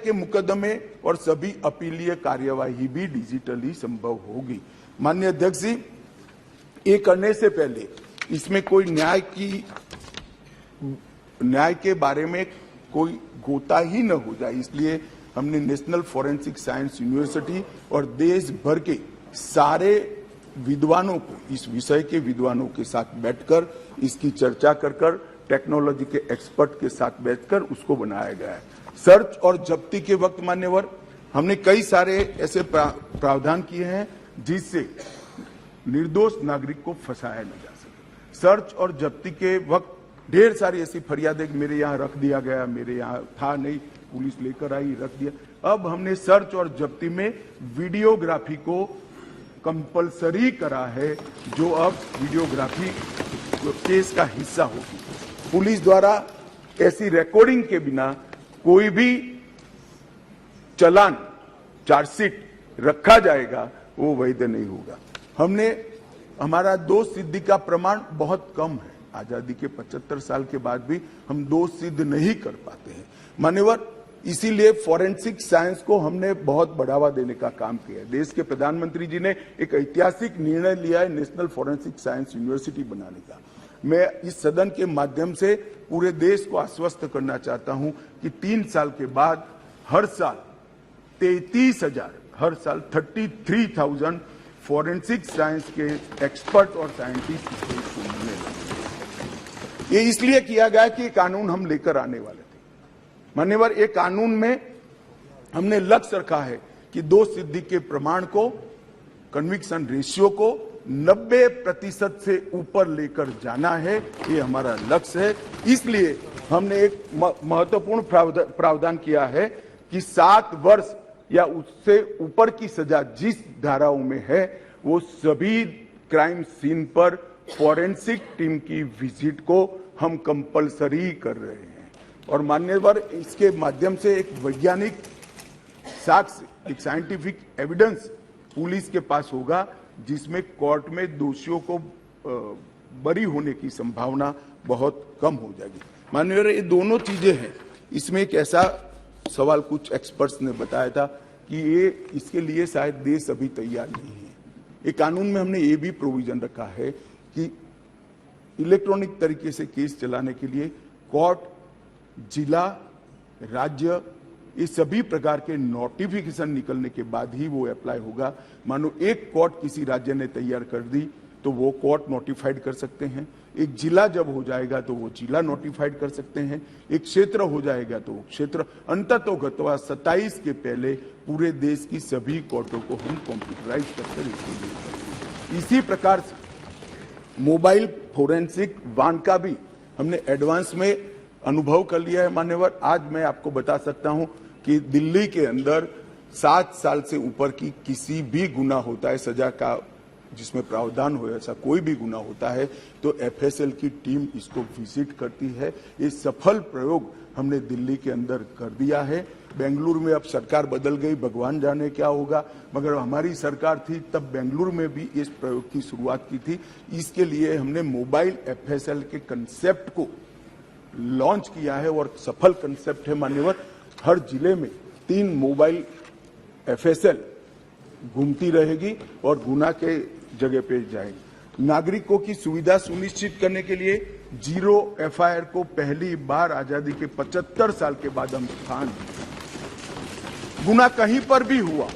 के मुकदमे और सभी अपीलीय कार्यवाही भी डिजिटली संभव होगी। माननीय अध्यक्ष जी, ये करने से पहले इसमें कोई न्याय के बारे में कोई गोता ही न हो जाए, इसलिए हमने नेशनल फॉरेंसिक साइंस यूनिवर्सिटी और देश भर के सारे विद्वानों को, इस विषय के विद्वानों के साथ बैठकर इसकी चर्चा कर टेक्नोलॉजी के एक्सपर्ट के साथ बैठकर उसको बनाया गया है। सर्च और जब्ती के वक्त मान्यवर हमने कई सारे ऐसे प्रावधान किए हैं जिससे निर्दोष नागरिक को फंसाया न जा सके। सर्च और जब्ती के वक्त ढेर सारी ऐसी फरियादें मेरे यहाँ रख दिया गया, मेरे यहाँ था नहीं, पुलिस लेकर आई, रख दिया। अब हमने सर्च और जब्ती में वीडियोग्राफी को कंपलसरी करा है, जो अब वीडियोग्राफी केस का हिस्सा होगी। पुलिस द्वारा ऐसी रिकॉर्डिंग के बिना कोई भी चालान, चार्जशीट रखा जाएगा वो वैध नहीं होगा। हमारा दोष सिद्धि का प्रमाण बहुत कम है। आजादी के 75 साल के बाद भी हम दोष सिद्ध नहीं कर पाते हैं मान्यवर। इसीलिए फॉरेंसिक साइंस को हमने बहुत बढ़ावा देने का काम किया है। देश के प्रधानमंत्री जी ने एक ऐतिहासिक निर्णय लिया है नेशनल फॉरेंसिक साइंस यूनिवर्सिटी बनाने का। मैं इस सदन के माध्यम से पूरे देश को आश्वस्त करना चाहता हूं कि 3 साल के बाद हर साल 33,000 फॉरेंसिक साइंस के एक्सपर्ट और साइंटिस्ट को मिलने लगे। ये इसलिए किया गया कि कानून हम लेकर आने वाले थे मान्यवर। एक कानून में हमने लक्ष्य रखा है कि दोष सिद्धि के प्रमाण को, कन्विक्शन रेशियो को 90% से ऊपर लेकर जाना है, ये हमारा लक्ष्य है। इसलिए हमने एक महत्वपूर्ण प्रावधान किया है कि 7 वर्ष या उससे ऊपर की सजा जिस धाराओं में है वो सभी क्राइम सीन पर फॉरेंसिक टीम की विजिट को हम कंपलसरी कर रहे हैं। और मान्यवर, इसके माध्यम से एक वैज्ञानिक साक्ष्य, एक साइंटिफिक एविडेंस पुलिस के पास होगा, जिसमें कोर्ट में दोषियों को बरी होने की संभावना बहुत कम हो जाएगी। माननीय, ये दोनों चीजें हैं। इसमें एक ऐसा सवाल कुछ एक्सपर्ट्स ने बताया था कि ये इसके लिए शायद देश अभी तैयार नहीं है। एक कानून में हमने ये भी प्रोविजन रखा है कि इलेक्ट्रॉनिक तरीके से केस चलाने के लिए कोर्ट, जिला, राज्य, ये सभी प्रकार के नोटिफिकेशन निकलने के बाद ही वो अप्लाई होगा। मानो एक कोर्ट किसी राज्य ने तैयार कर दी तो वो कोर्ट नोटिफाइड कर सकते हैं। एक जिला जब हो जाएगा तो वो जिला नोटिफाइड कर सकते हैं। एक क्षेत्र हो जाएगा तो वो क्षेत्र। अंततोगत्वा 27 के पहले पूरे देश की सभी कोर्टों को हम कंप्यूटराइज करके रखेंगे। इसी प्रकार से मोबाइल फोरेंसिक वाहन का भी हमने एडवांस में अनुभव कर लिया है मान्यवर। आज मैं आपको बता सकता हूं कि दिल्ली के अंदर 7 साल से ऊपर की किसी भी गुना होता है, सजा का जिसमें प्रावधान हो, ऐसा कोई भी गुना होता है तो एफएसएल की टीम इसको विजिट करती है। ये सफल प्रयोग हमने दिल्ली के अंदर कर दिया है। बेंगलुरु में अब सरकार बदल गई, भगवान जाने क्या होगा, मगर हमारी सरकार थी तब बेंगलुरु में भी इस प्रयोग की शुरुआत की थी। इसके लिए हमने मोबाइल एफएसएल के कंसेप्ट को लॉन्च किया है और सफल कंसेप्ट है मान्यवर। हर जिले में 3 मोबाइल एफएसएल घूमती रहेगी और गुना के जगह पे जाएगी। नागरिकों की सुविधा सुनिश्चित करने के लिए 0 एफआईआर को पहली बार आजादी के 75 साल के बाद हम स्थान, गुना कहीं पर भी हुआ